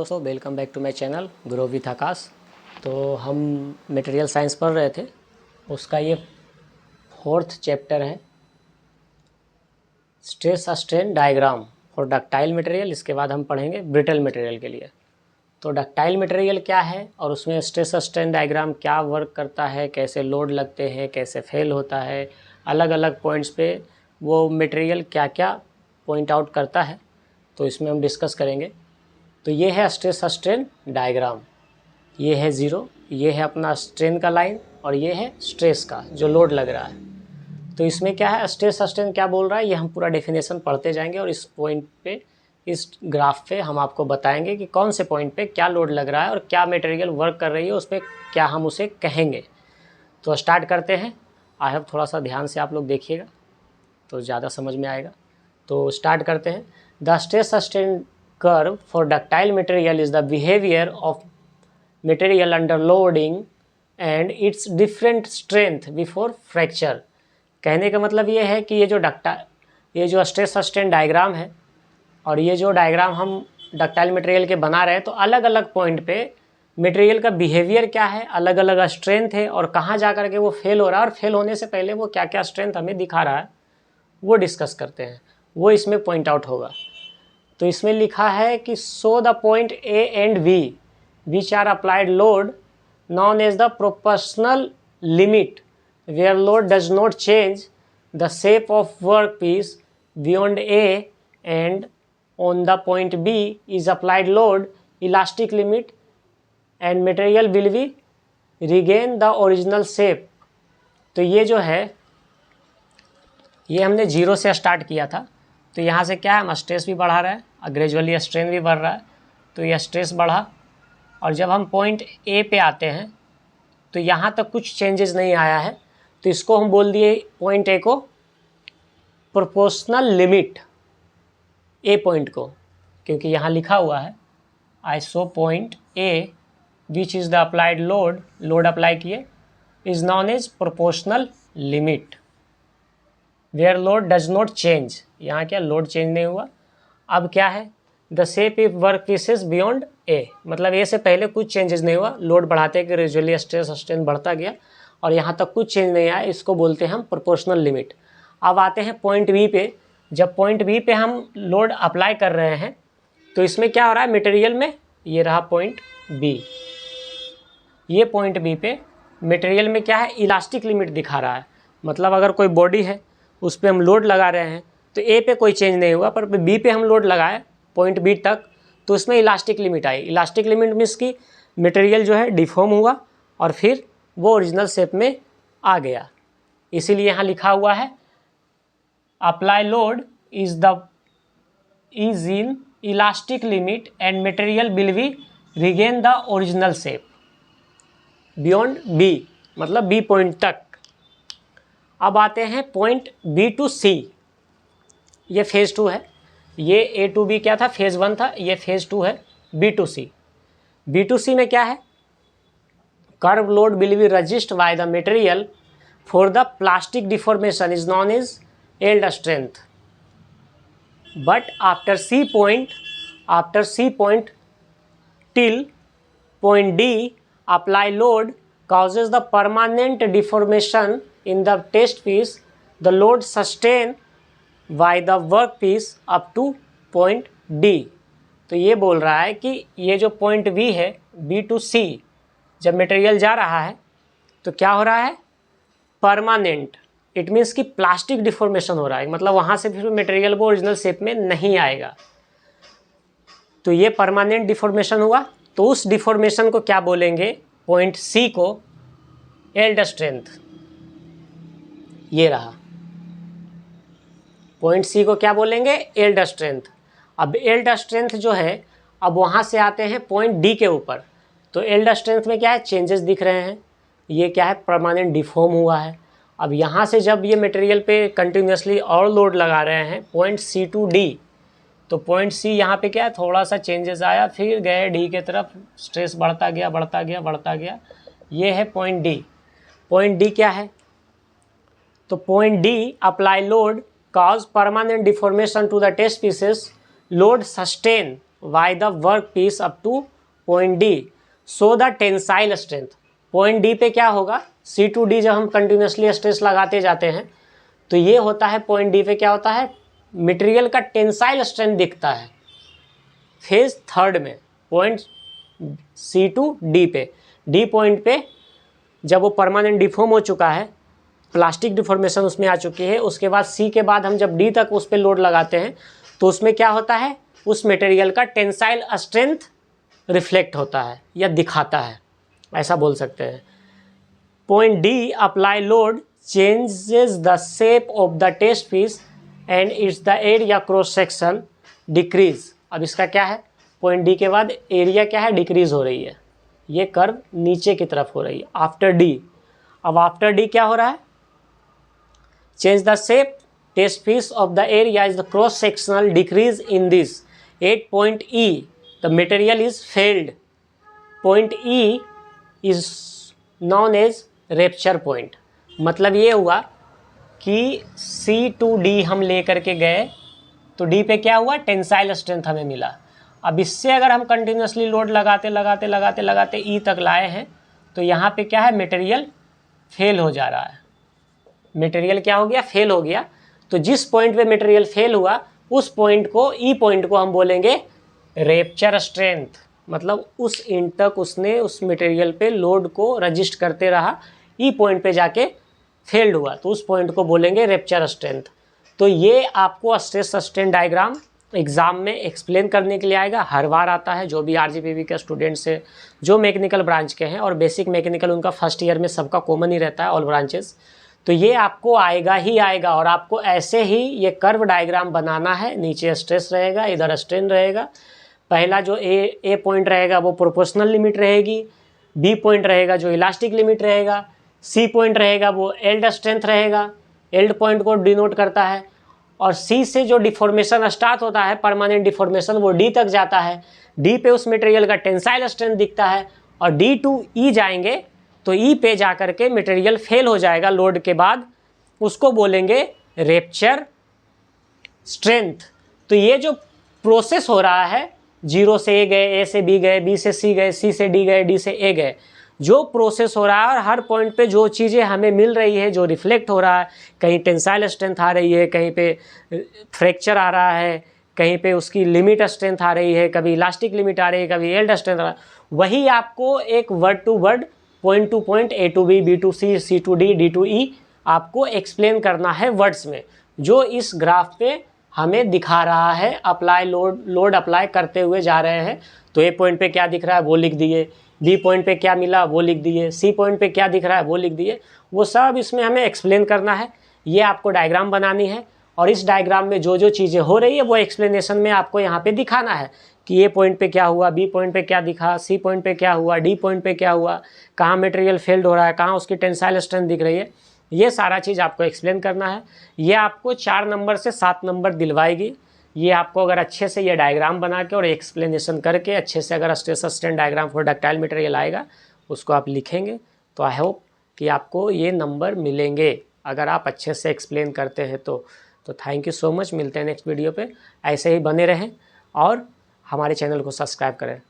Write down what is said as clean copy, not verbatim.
दोस्तों, welcome back to my channel grow with Akash. तो हम मटेरियल साइंस पढ़ रहे थे, उसका ये 4th चैप्टर है stress strain diagram for ductile material. इसके बाद हम पढ़ेंगे ब्रिटल मटेरियल के लिए। तो डक्टाइल मटेरियल क्या है और उसमें स्ट्रेस स्ट्रेन डायग्राम क्या वर्क करता है, कैसे लोड लगते हैं, कैसे फेल होता है, अलग अलग पॉइंट्स पे वो मटेरियल क्या क्या पॉइंट आउट करता है, तो इसमें हम डिस्कस करेंगे। तो ये है स्ट्रेस स्ट्रेन डायग्राम, ये है ज़ीरो, ये है अपना स्ट्रेन का लाइन और ये है स्ट्रेस का जो लोड लग रहा है। तो इसमें क्या है, स्ट्रेस स्ट्रेन क्या बोल रहा है, ये हम पूरा डेफिनेशन पढ़ते जाएंगे और इस पॉइंट पे, इस ग्राफ पे हम आपको बताएंगे कि कौन से पॉइंट पे क्या लोड लग रहा है और क्या मटेरियल वर्क कर रही है, उस पर क्या हम उसे कहेंगे। तो स्टार्ट करते हैं। आई होप थोड़ा सा ध्यान से आप लोग देखिएगा तो ज़्यादा समझ में आएगा। तो स्टार्ट करते हैं। The stress strain curve for ductile material is the behavior of material under loading and its different strength before fracture। कहने का मतलब ये है कि ये जो स्ट्रेस स्ट्रेन डायग्राम है और ये जो डायग्राम हम डक्टाइल मटेरियल के बना रहे हैं, तो अलग अलग पॉइंट पे मटेरियल का बिहेवियर क्या है, अलग अलग स्ट्रेंथ है और कहाँ जा कर के वो फेल हो रहा है और फेल होने से पहले वो क्या क्या स्ट्रेंथ हमें दिखा रहा है, वो डिस्कस करते हैं, वो इसमें पॉइंट आउट होगा। तो इसमें लिखा है कि so the point A and B which are applied load known as the proportional limit where load does not change the shape of work piece beyond A and on the point B is applied load elastic limit and material will be regain the original shape. तो ये जो है, ये हमने zero से start किया था। तो यहाँ से क्या है, हम स्ट्रेस भी बढ़ा रहे हैं और ग्रेजुअली स्ट्रेन भी बढ़ रहा है। तो यह स्ट्रेस बढ़ा और जब हम पॉइंट ए पे आते हैं तो यहाँ तक कुछ चेंजेस नहीं आया है, तो इसको हम बोल दिए पॉइंट ए को प्रोपोर्शनल लिमिट, ए पॉइंट को, क्योंकि यहाँ लिखा हुआ है I so point A which is the applied load applied किए is known as proportional limit where load does not change. यहाँ क्या लोड चेंज नहीं हुआ। अब क्या है, the shape if work pieces beyond A, मतलब ए से पहले कुछ चेंजेस नहीं हुआ, लोड बढ़ाते ग्रेजुअली स्ट्रेस स्ट्रेन बढ़ता गया और यहाँ तक कुछ चेंज नहीं आया, इसको बोलते हैं हम प्रोपोर्शनल लिमिट। अब आते हैं पॉइंट बी पे। जब पॉइंट बी पे हम लोड अप्लाई कर रहे हैं तो इसमें क्या हो रहा है मटेरियल में, ये रहा पॉइंट बी, ये पॉइंट बी पे मटेरियल में क्या है, इलास्टिक लिमिट दिखा रहा है। मतलब अगर कोई बॉडी है उस पर हम लोड लगा रहे हैं तो ए पे कोई चेंज नहीं हुआ, पर बी पे हम लोड लगाए पॉइंट बी तक तो उसमें इलास्टिक लिमिट आई। इलास्टिक लिमिट मीन्स की मटेरियल जो है डिफॉर्म हुआ और फिर वो ओरिजिनल शेप में आ गया। इसीलिए यहाँ लिखा हुआ है apply load is in elastic limit and material will be regain the original shape beyond B, मतलब बी पॉइंट तक। अब आते हैं पॉइंट बी टू सी, ये फेज़ 2 है। ये ए टू बी क्या था, फेज़ 1 था, ये फेज़ 2 है B to C. B to C में क्या है, curve load will be resist by the material for the plastic deformation is known as yield strength, but after C point till point D apply load causes the permanent deformation in the test piece, the load sustained by the workpiece up to point D। तो ये बोल रहा है कि ये जो point B है, B to C, जब मटेरियल जा रहा है तो क्या हो रहा है, परमानेंट। इट मीन्स कि प्लास्टिक डिफॉर्मेशन हो रहा है, मतलब वहाँ से फिर मटेरियल वो ओरिजिनल शेप में नहीं आएगा। तो ये परमानेंट डिफॉर्मेशन हुआ, तो उस डिफॉर्मेशन को क्या बोलेंगे, पॉइंट सी को यील्ड स्ट्रेंथ। ये रहा पॉइंट सी को क्या बोलेंगे, यील्ड स्ट्रेंथ। अब यील्ड स्ट्रेंथ जो है, अब वहाँ से आते हैं पॉइंट डी के ऊपर। तो यील्ड स्ट्रेंथ में क्या है, चेंजेस दिख रहे हैं, ये क्या है, परमानेंट डिफॉर्म हुआ है। अब यहाँ से जब ये मटेरियल पे कंटिन्यूसली और लोड लगा रहे हैं पॉइंट सी टू डी, तो पॉइंट सी यहाँ पे क्या है, थोड़ा सा चेंजेस आया, फिर गए डी के तरफ, स्ट्रेस बढ़ता गया। ये है पॉइंट डी। पॉइंट डी क्या है, तो point D apply load cause permanent deformation to the test pieces, load sustain by the work piece up to point D so the tensile strength. Point D पे क्या होगा, सी to D जब हम continuously stress लगाते जाते हैं तो ये होता है, पॉइंट डी पे क्या होता है, मटेरियल का टेंसाइल स्ट्रेंथ दिखता है फेज थर्ड में, पॉइंट सी टू डी पे। डी पॉइंट पे जब वो परमानेंट डिफॉर्म हो चुका है, प्लास्टिक डिफॉर्मेशन उसमें आ चुकी है, उसके बाद सी के बाद हम जब डी तक उस पर लोड लगाते हैं तो उसमें क्या होता है, उस मटेरियल का टेंसाइल स्ट्रेंथ रिफ्लेक्ट होता है या दिखाता है, ऐसा बोल सकते हैं। Point D apply load changes the shape of the test piece and its the area cross section decrease. अब इसका क्या है, पॉइंट डी के बाद एरिया क्या है, डिक्रीज हो रही है, ये कर्व नीचे की तरफ हो रही है आफ्टर डी। अब आफ्टर डी क्या हो रहा है, change the shape test piece of the area is the cross sectional decrease in this at point E the material is failed. Point E is known as rupture point. मतलब ये हुआ कि सी to D हम लेकर के गए तो D पे क्या हुआ, टेंसाइल स्ट्रेंथ हमें मिला। अब इससे अगर हम कंटिन्यूसली लोड लगाते लगाते लगाते लगाते ई तक लाए हैं तो यहाँ पे क्या है, मटेरियल फेल हो जा रहा है, मटेरियल क्या हो गया, फेल हो गया। तो जिस पॉइंट पे मटेरियल फेल हुआ उस पॉइंट को, ई पॉइंट को हम बोलेंगे रेप्चर स्ट्रेंथ। मतलब उस इंड तक उसने उस मटेरियल पे लोड को रजिस्ट करते रहा, ई पॉइंट पे जाके फेल्ड हुआ तो उस पॉइंट को बोलेंगे रेप्चर स्ट्रेंथ। तो ये आपको स्ट्रेस सस्टेन डायग्राम एग्ज़ाम में एक्सप्लेन करने के लिए आएगा, हर बार आता है। जो भी आरजीपीवी के स्टूडेंट्स हैं, जो मैकेनिकल ब्रांच के हैं, और बेसिक मैकेनिकल उनका फर्स्ट ईयर में सबका कॉमन ही रहता है, ऑल ब्रांचेस, तो ये आपको आएगा ही आएगा। और आपको ऐसे ही ये कर्व डायग्राम बनाना है, नीचे स्ट्रेस रहेगा, इधर स्ट्रेन रहेगा। पहला जो ए पॉइंट रहेगा वो प्रोपोर्शनल लिमिट रहेगी, बी पॉइंट रहेगा जो इलास्टिक लिमिट रहेगा, सी पॉइंट रहेगा वो एल्ड स्ट्रेंथ रहेगा, एल्ड पॉइंट को डिनोट करता है। और सी से जो डिफॉर्मेशन स्टार्ट होता है, परमानेंट डिफॉर्मेशन, वो डी तक जाता है, डी पे उस मटेरियल का टेंसाइल स्ट्रेंथ दिखता है। और डी टू ई जाएंगे तो ई पे जा कर के मटेरियल फेल हो जाएगा लोड के बाद, उसको बोलेंगे रेप्चर स्ट्रेंथ। तो ये जो प्रोसेस हो रहा है, जीरो से ए गए, ए से बी गए, बी से सी गए, सी से डी गए, डी से ए गए, जो प्रोसेस हो रहा है और हर पॉइंट पे जो चीज़ें हमें मिल रही है, जो रिफ्लेक्ट हो रहा है, कहीं टेंसाइल स्ट्रेंथ आ रही है, कहीं पे फ्रैक्चर आ रहा है, कहीं पे उसकी लिमिट स्ट्रेंथ आ रही है, कभी इलास्टिक लिमिट आ रही है, कभी एल्ड स्ट्रेंथ आ रहा है, वही आपको एक word to word, point to point, A to B, B to C, C to D, D to E आपको एक्सप्लेन करना है वर्ड्स में, जो इस ग्राफ पे हमें दिखा रहा है। अप्लाई लोड अप्लाई करते हुए जा रहे हैं तो ए पॉइंट पे क्या दिख रहा है वो लिख दिए, बी पॉइंट पे क्या मिला वो लिख दिए, सी पॉइंट पे क्या दिख रहा है वो लिख दिए, वो सब इसमें हमें एक्सप्लेन करना है। ये आपको डायग्राम बनानी है और इस डायग्राम में जो जो चीज़ें हो रही है वो एक्सप्लेनेशन में आपको यहाँ पे दिखाना है कि ए पॉइंट पे क्या हुआ, बी पॉइंट पे क्या दिखा, सी पॉइंट पे क्या हुआ, डी पॉइंट पे क्या हुआ, कहाँ मटेरियल फेल्ड हो रहा है, कहाँ उसकी टेंसाइल स्ट्रेंथ दिख रही है, ये सारा चीज़ आपको एक्सप्लेन करना है। ये आपको 4 नंबर से 7 नंबर दिलवाएगी। ये आपको अगर अच्छे से ये डायग्राम बना के और एक्सप्लेनेशन करके अच्छे से अगर stress sustain diagram for ductile material आएगा, उसको आप लिखेंगे तो आई होप कि आपको ये नंबर मिलेंगे अगर आप अच्छे से एक्सप्लेन करते हैं तो थैंक यू सो मच। मिलते हैं नेक्स्ट वीडियो पे। ऐसे ही बने रहें और हमारे चैनल को सब्सक्राइब करें।